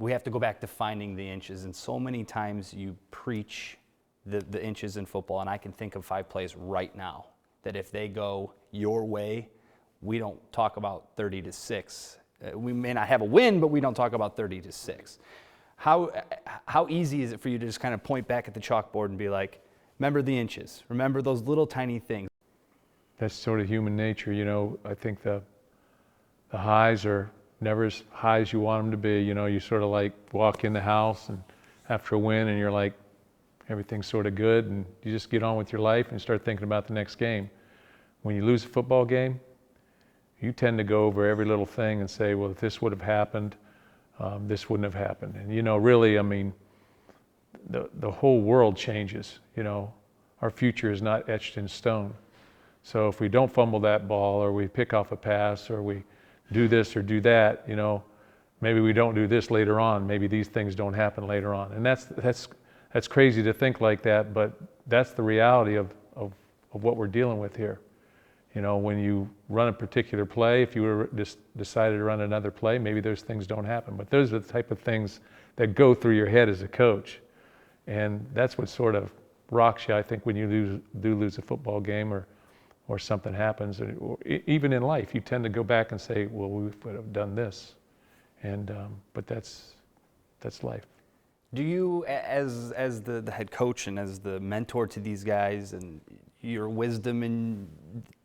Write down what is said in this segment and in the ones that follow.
we have to go back to finding the inches. And so many times you preach the inches in football, and I can think of 5 plays right now that if they go your way, we don't talk about 30-6. We may not have a win, but we don't talk about 30-6. How easy is it for you to just kind of point back at the chalkboard and be like, remember the inches, remember those little tiny things? That's sort of human nature, you know. I think the highs are never as high as you want them to be. You know, you sort of like walk in the house and after a win and you're like, everything's sort of good, and you just get on with your life and start thinking about the next game. When you lose a football game, you tend to go over every little thing and say, well, if this would have happened, this wouldn't have happened. And you know, really, I mean, the whole world changes. You know, our future is not etched in stone. So if we don't fumble that ball, or we pick off a pass, or we do this or do that, you know, maybe we don't do this later on. Maybe these things don't happen later on. And that's crazy to think like that, but that's the reality of what we're dealing with here. You know, when you run a particular play, if you were just decided to run another play, maybe those things don't happen. But those are the type of things that go through your head as a coach. And that's what sort of rocks you, I think, when you lose a football game, or something happens. Or even in life, you tend to go back and say, well, we would have done this. And but that's life. Do you, as the head coach and as the mentor to these guys, and your wisdom, and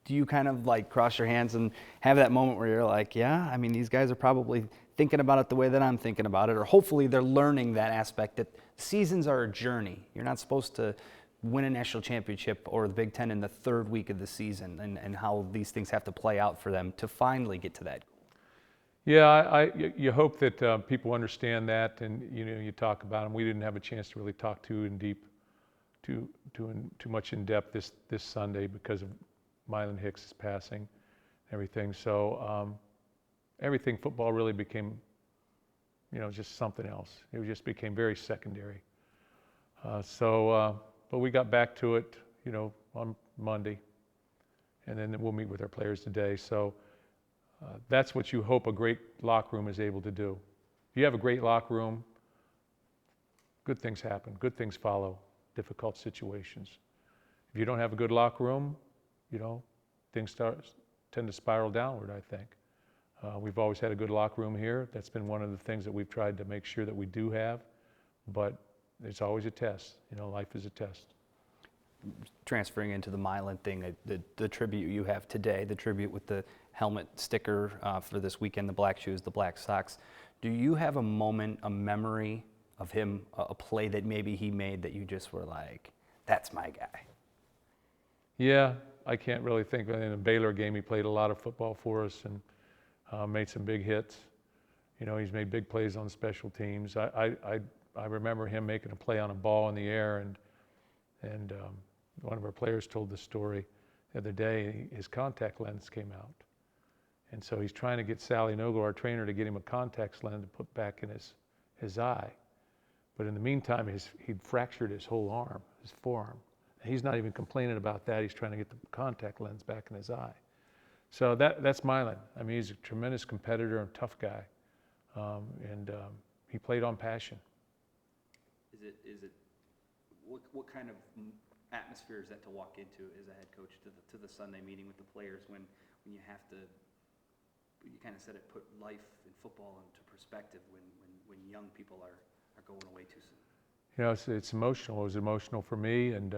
do you kind of like cross your hands and have that moment where you're like, yeah, I mean, these guys are probably thinking about it the way that I'm thinking about it, or hopefully they're learning that aspect that seasons are a journey. You're not supposed to win a national championship or the Big Ten in the 3rd week of the season, and how these things have to play out for them to finally get to that. Yeah, you hope that people understand that, and you know, you talk about them. We didn't have a chance to really talk too much in depth this Sunday because of Mylan Hicks' passing and everything. So everything football really became, you know, just something else. It just became very secondary. But we got back to it, you know, on Monday, and then we'll meet with our players today. So that's what you hope a great locker room is able to do. If you have a great locker room, good things happen, good things follow difficult situations. If you don't have a good locker room, you know, things tend to spiral downward, I think. We've always had a good locker room here. That's been one of the things that we've tried to make sure that we do have, but it's always a test. You know, life is a test. Transferring into the Mylan thing, the tribute you have today, the tribute with the helmet sticker for this weekend, the black shoes, the black socks. Do you have a moment, a memory of him, a play that maybe he made that you just were like, that's my guy? Yeah, I can't really think of it. In a Baylor game, he played a lot of football for us and made some big hits. You know, he's made big plays on special teams. I remember him making a play on a ball in the air, and one of our players told the story the other day. His contact lens came out, and so he's trying to get Sally Nogle, our trainer, to get him a contact lens to put back in his eye. But in the meantime, he'd fractured his whole arm, his forearm. And he's not even complaining about that. He's trying to get the contact lens back in his eye. So that's Mylan. I mean, he's a tremendous competitor and tough guy, and he played on passion. Is it what kind of atmosphere is that to walk into as a head coach to the Sunday meeting with the players when you have to, you kind of said it, put life in football into perspective when young people are going away too soon? You know, it's emotional. It was emotional for me and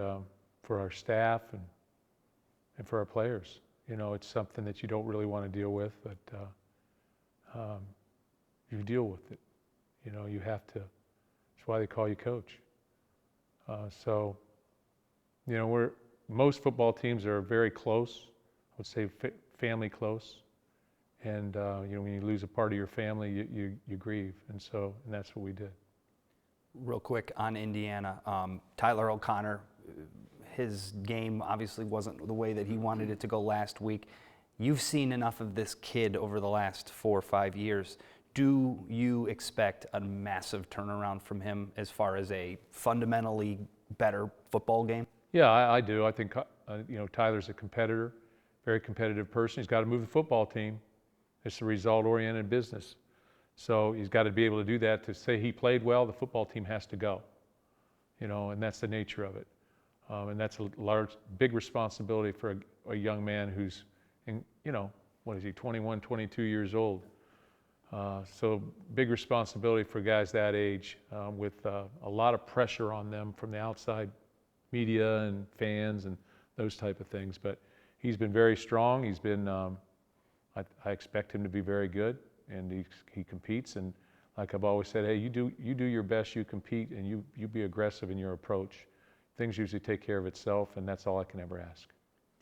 for our staff and for our players. You know, it's something that you don't really want to deal with, but you deal with it. You know, you have to. That's why they call you coach. So, you know, most football teams are very close. I would say family close. And you know, when you lose a part of your family, you grieve, and that's what we did. Real quick on Indiana, Tyler OConnor, his game obviously wasn't the way that he wanted it to go last week. You've seen enough of this kid over the last 4 or 5 years. Do you expect a massive turnaround from him as far as a fundamentally better football game? Yeah, I do. I think you know, Tyler's a competitor, very competitive person. He's got to move the football team. It's a result-oriented business. So he's got to be able to do that. To say he played well, the football team has to go, and that's the nature of it. And that's a big responsibility for a young man who's, what is he, 21, 22 years old. So big responsibility for guys that age, with a lot of pressure on them from the outside media and fans and those type of things. But he's been very strong. He's been, I expect him to be very good, and he competes. And like I've always said, hey, you do your best, you compete, and you be aggressive in your approach. Things usually take care of itself, and that's all I can ever ask.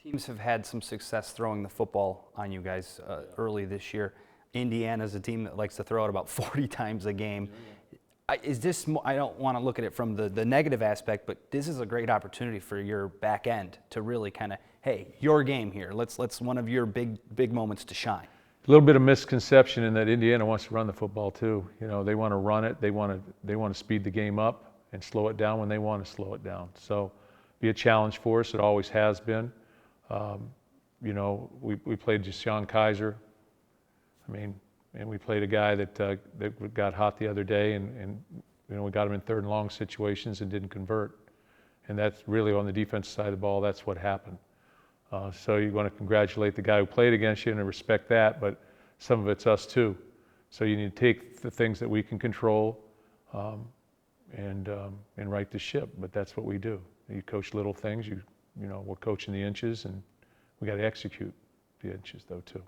Teams have had some success throwing the football on you guys early this year. Indiana's a team that likes to throw it about 40 times a game. Is this? I don't want to look at it from the negative aspect, but this is a great opportunity for your back end to really kind of, hey, your game here. Let's one of your big moments to shine. A little bit of misconception in that Indiana wants to run the football too. They want to run it. They want to speed the game up and slow it down when they want to slow it down. So, be a challenge for us. It always has been. We played Deshaun Kaiser. And we played a guy that got hot the other day, and we got him in third and long situations and didn't convert. And that's really on the defensive side of the ball. That's what happened. So you want to congratulate the guy who played against you and respect that, but some of it's us too. So you need to take the things that we can control and right the ship. But that's what we do. You coach little things. We're coaching the inches, and we got to execute the inches though too.